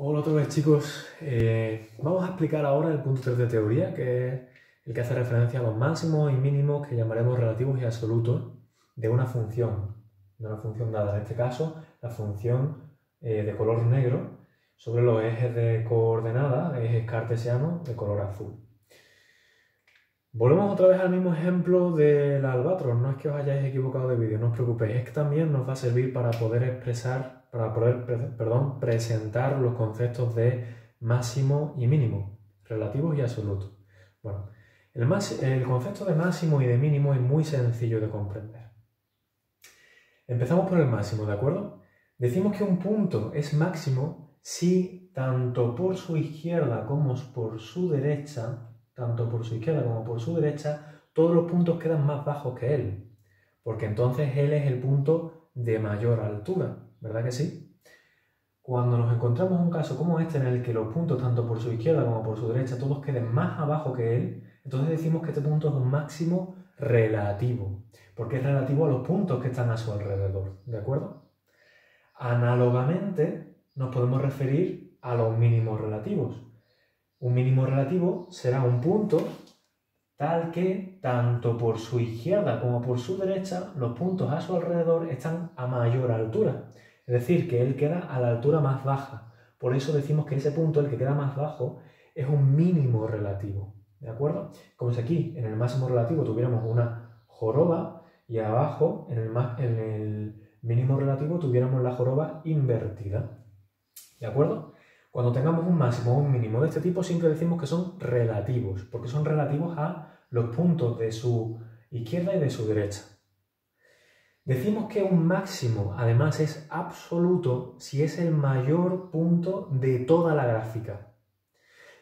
Hola otra vez chicos, vamos a explicar ahora el punto 3 de teoría, que es el que hace referencia a los máximos y mínimos que llamaremos relativos y absolutos de una función dada, en este caso la función de color negro sobre los ejes de coordenadas, ejes cartesianos de color azul. Volvemos otra vez al mismo ejemplo del albatros, no es que os hayáis equivocado de vídeo, no os preocupéis, es que también nos va a servir para poder presentar los conceptos de máximo y mínimo, relativos y absolutos. Bueno, el concepto de máximo y de mínimo es muy sencillo de comprender. Empezamos por el máximo, ¿de acuerdo? Decimos que un punto es máximo si tanto por su izquierda como por su derecha, todos los puntos quedan más bajos que él, porque entonces él es el punto de mayor altura, ¿verdad que sí? Cuando nos encontramos un caso como este en el que los puntos tanto por su izquierda como por su derecha todos queden más abajo que él, entonces decimos que este punto es un máximo relativo, porque es relativo a los puntos que están a su alrededor, ¿de acuerdo? Análogamente nos podemos referir a los mínimos relativos. Un mínimo relativo será un punto tal que tanto por su izquierda como por su derecha los puntos a su alrededor están a mayor altura. Es decir, que él queda a la altura más baja. Por eso decimos que ese punto, el que queda más bajo, es un mínimo relativo. ¿De acuerdo? Como si aquí en el máximo relativo tuviéramos una joroba y abajo en el mínimo relativo tuviéramos la joroba invertida. ¿De acuerdo? Cuando tengamos un máximo o un mínimo de este tipo, siempre decimos que son relativos, porque son relativos a los puntos de su izquierda y de su derecha. Decimos que un máximo, además, es absoluto si es el mayor punto de toda la gráfica.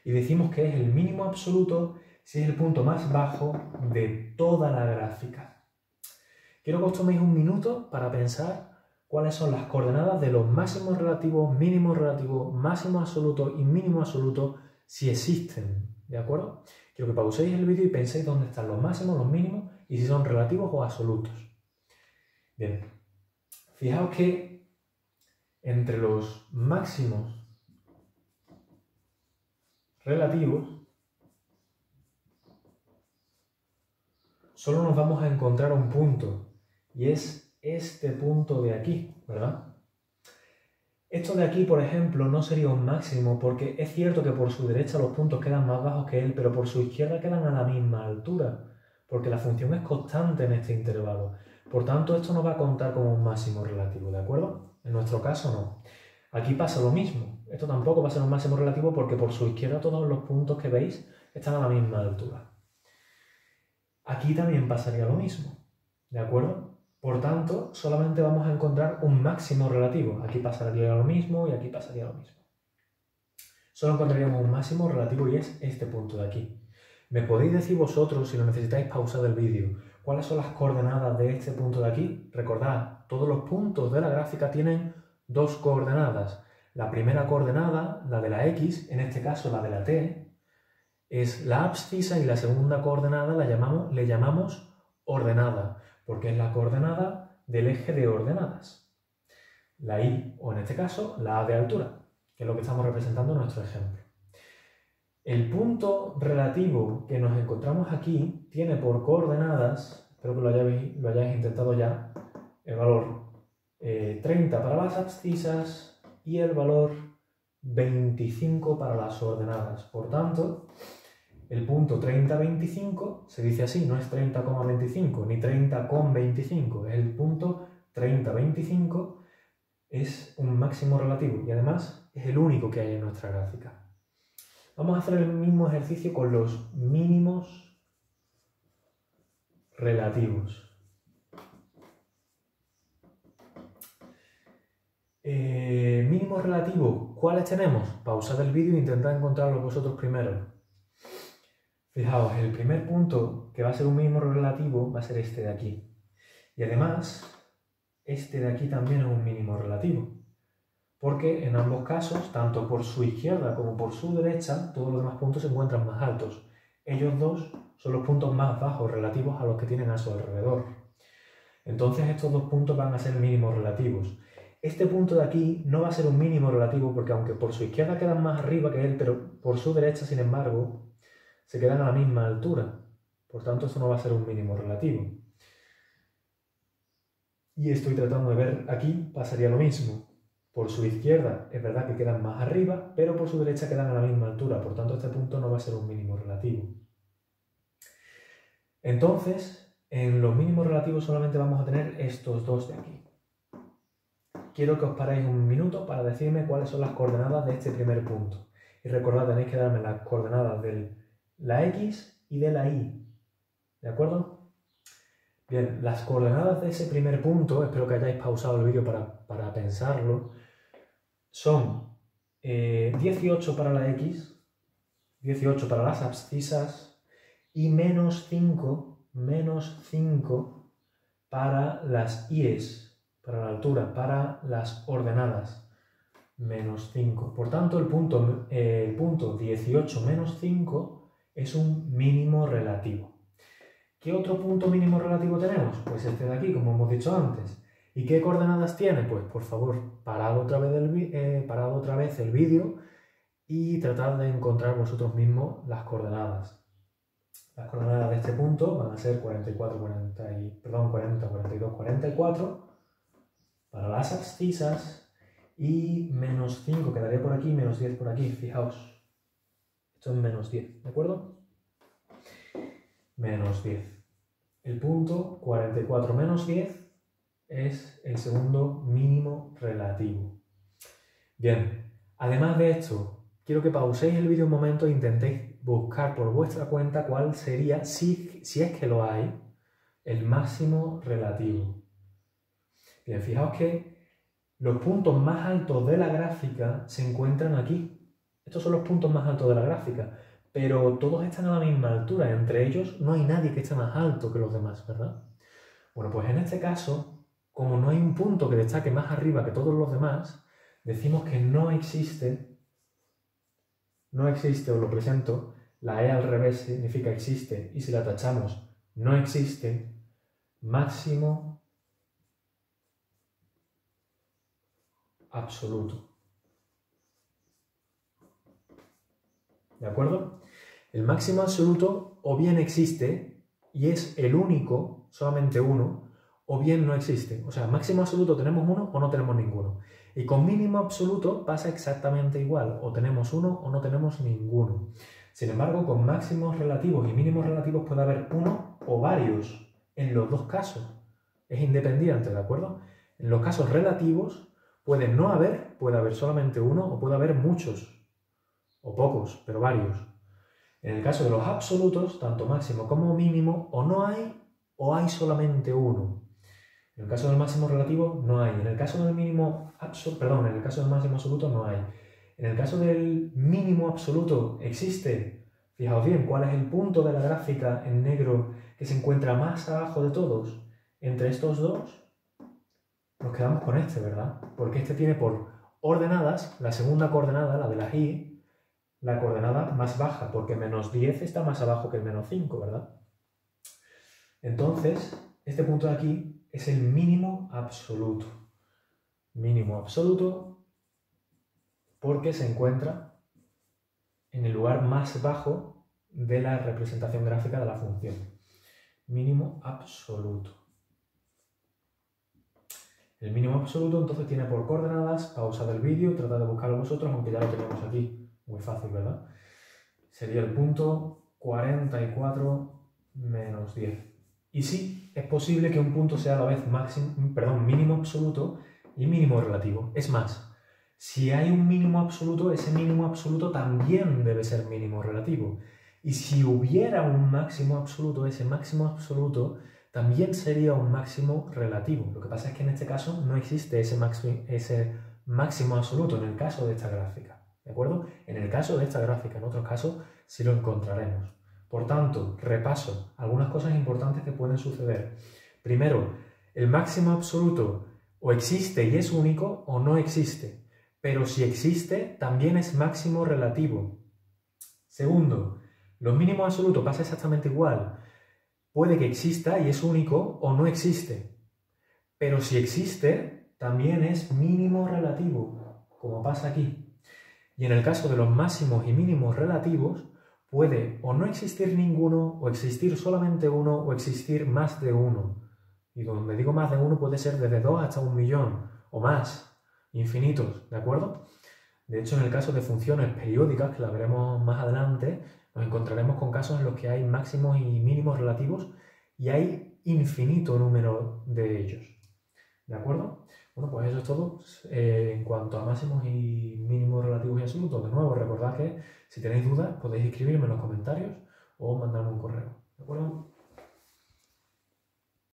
Y decimos que es el mínimo absoluto si es el punto más bajo de toda la gráfica. Quiero que os toméis un minuto para pensar cuáles son las coordenadas de los máximos relativos, mínimos relativos, máximos absolutos y mínimos absolutos si existen, ¿de acuerdo? Quiero que pauséis el vídeo y penséis dónde están los máximos, los mínimos y si son relativos o absolutos. Bien, fijaos que entre los máximos relativos solo nos vamos a encontrar un punto y es este punto de aquí, ¿verdad? Esto de aquí, por ejemplo, no sería un máximo porque es cierto que por su derecha los puntos quedan más bajos que él, pero por su izquierda quedan a la misma altura, porque la función es constante en este intervalo. Por tanto, esto no va a contar como un máximo relativo, ¿de acuerdo? En nuestro caso no. Aquí pasa lo mismo. Esto tampoco va a ser un máximo relativo porque por su izquierda todos los puntos que veis están a la misma altura. Aquí también pasaría lo mismo, ¿de acuerdo? Por tanto, solamente vamos a encontrar un máximo relativo. Aquí pasaría lo mismo y aquí pasaría lo mismo. Solo encontraríamos un máximo relativo y es este punto de aquí. ¿Me podéis decir vosotros, si lo necesitáis, pausar el vídeo, cuáles son las coordenadas de este punto de aquí? Recordad, todos los puntos de la gráfica tienen dos coordenadas. La primera coordenada, la de la X, en este caso la de la T, es la abscisa y la segunda coordenada le llamamos ordenada, porque es la coordenada del eje de ordenadas. La Y, o en este caso, la A de altura, que es lo que estamos representando en nuestro ejemplo. El punto relativo que nos encontramos aquí tiene por coordenadas, espero que lo hayáis intentado ya, el valor 30 para las abscisas y el valor 25 para las ordenadas. Por tanto, el punto 30,25 se dice así, no es 30,25 ni 30,25, es el punto 30,25, es un máximo relativo y además es el único que hay en nuestra gráfica. Vamos a hacer el mismo ejercicio con los mínimos relativos. Mínimos relativos, ¿cuáles tenemos? Pausad el vídeo e intentad encontrarlos vosotros primero. Fijaos, el primer punto que va a ser un mínimo relativo va a ser este de aquí. Y además, este de aquí también es un mínimo relativo. Porque en ambos casos, tanto por su izquierda como por su derecha, todos los demás puntos se encuentran más altos. Ellos dos son los puntos más bajos relativos a los que tienen a su alrededor. Entonces estos dos puntos van a ser mínimos relativos. Este punto de aquí no va a ser un mínimo relativo porque aunque por su izquierda quedan más arriba que él, pero por su derecha, sin embargo, se quedan a la misma altura. Por tanto, esto no va a ser un mínimo relativo. Y estoy tratando de ver aquí, pasaría lo mismo. Por su izquierda es verdad que quedan más arriba, pero por su derecha quedan a la misma altura. Por tanto, este punto no va a ser un mínimo relativo. Entonces, en los mínimos relativos solamente vamos a tener estos dos de aquí. Quiero que os paréis un minuto para decirme cuáles son las coordenadas de este primer punto. Y recordad, tenéis que darme las coordenadas de la X y de la Y. ¿De acuerdo? Bien, las coordenadas de ese primer punto, espero que hayáis pausado el vídeo para pensarlo, son 18 para la X, 18 para las abscisas y menos 5 para las Y's, para la altura, para las ordenadas, menos 5. Por tanto, el punto 18 menos 5 es un mínimo relativo. ¿Qué otro punto mínimo relativo tenemos? Pues este de aquí, como hemos dicho antes. ¿Y qué coordenadas tiene? Pues por favor, parad otra vez el vídeo y tratad de encontrar vosotros mismos las coordenadas. Las coordenadas de este punto van a ser 40, 42, 44 para las abscisas y menos 5 quedaría por aquí, menos 10 por aquí. Fijaos, esto es menos 10, ¿de acuerdo? Menos 10. El punto 44 menos 10 es el segundo mínimo relativo. Bien, además de esto, quiero que pauséis el vídeo un momento e intentéis buscar por vuestra cuenta cuál sería, si es que lo hay, el máximo relativo. Bien, fijaos que los puntos más altos de la gráfica se encuentran aquí. Estos son los puntos más altos de la gráfica. Pero todos están a la misma altura, entre ellos no hay nadie que esté más alto que los demás, ¿verdad? Bueno, pues en este caso, como no hay un punto que destaque más arriba que todos los demás, decimos que no existe, os lo presento, la E al revés significa existe, y si la tachamos, no existe, máximo absoluto. ¿De acuerdo? El máximo absoluto o bien existe y es el único, solamente uno, o bien no existe. O sea, máximo absoluto tenemos uno o no tenemos ninguno. Y con mínimo absoluto pasa exactamente igual, o tenemos uno o no tenemos ninguno. Sin embargo, con máximos relativos y mínimos relativos puede haber uno o varios en los dos casos. Es independiente, ¿de acuerdo? En los casos relativos puede no haber, puede haber solamente uno o puede haber muchos. O pocos, pero varios. En el caso de los absolutos, tanto máximo como mínimo, o no hay o hay solamente uno. En el caso del máximo relativo, no hay. En el caso del mínimo en el caso del máximo absoluto, no hay. En el caso del mínimo absoluto, existe. Fijaos bien, ¿cuál es el punto de la gráfica en negro que se encuentra más abajo de todos? Entre estos dos, nos quedamos con este, ¿verdad? Porque este tiene por ordenadas, la segunda coordenada, la de la Y, la coordenada más baja, porque menos 10 está más abajo que el menos 5, ¿verdad? Entonces, este punto de aquí es el mínimo absoluto. Mínimo absoluto porque se encuentra en el lugar más bajo de la representación gráfica de la función. Mínimo absoluto. El mínimo absoluto entonces tiene por coordenadas, pausad el vídeo, tratad de buscarlo vosotros, aunque ya lo tenemos aquí. Muy fácil, ¿verdad? Sería el punto 44 menos 10. Y sí, es posible que un punto sea a la vez mínimo absoluto y mínimo relativo. Es más, si hay un mínimo absoluto, ese mínimo absoluto también debe ser mínimo relativo. Y si hubiera un máximo absoluto, ese máximo absoluto también sería un máximo relativo. Lo que pasa es que en este caso no existe ese máximo absoluto en el caso de esta gráfica. ¿De acuerdo? En el caso de esta gráfica, en otros casos sí lo encontraremos. Por tanto, repaso algunas cosas importantes que pueden suceder. Primero, el máximo absoluto o existe y es único o no existe. Pero si existe, también es máximo relativo. Segundo, los mínimos absolutos pasa exactamente igual. Puede que exista y es único o no existe. Pero si existe, también es mínimo relativo, como pasa aquí. Y en el caso de los máximos y mínimos relativos, puede o no existir ninguno, o existir solamente uno, o existir más de uno. Y donde digo más de uno puede ser desde 2 hasta 1.000.000 o más, infinitos, ¿de acuerdo? De hecho, en el caso de funciones periódicas, que la veremos más adelante, nos encontraremos con casos en los que hay máximos y mínimos relativos y hay infinito número de ellos. ¿De acuerdo? Bueno, pues eso es todo en cuanto a máximos y mínimos relativos y absolutos. De nuevo, recordad que si tenéis dudas podéis escribirme en los comentarios o mandarme un correo. ¿De acuerdo?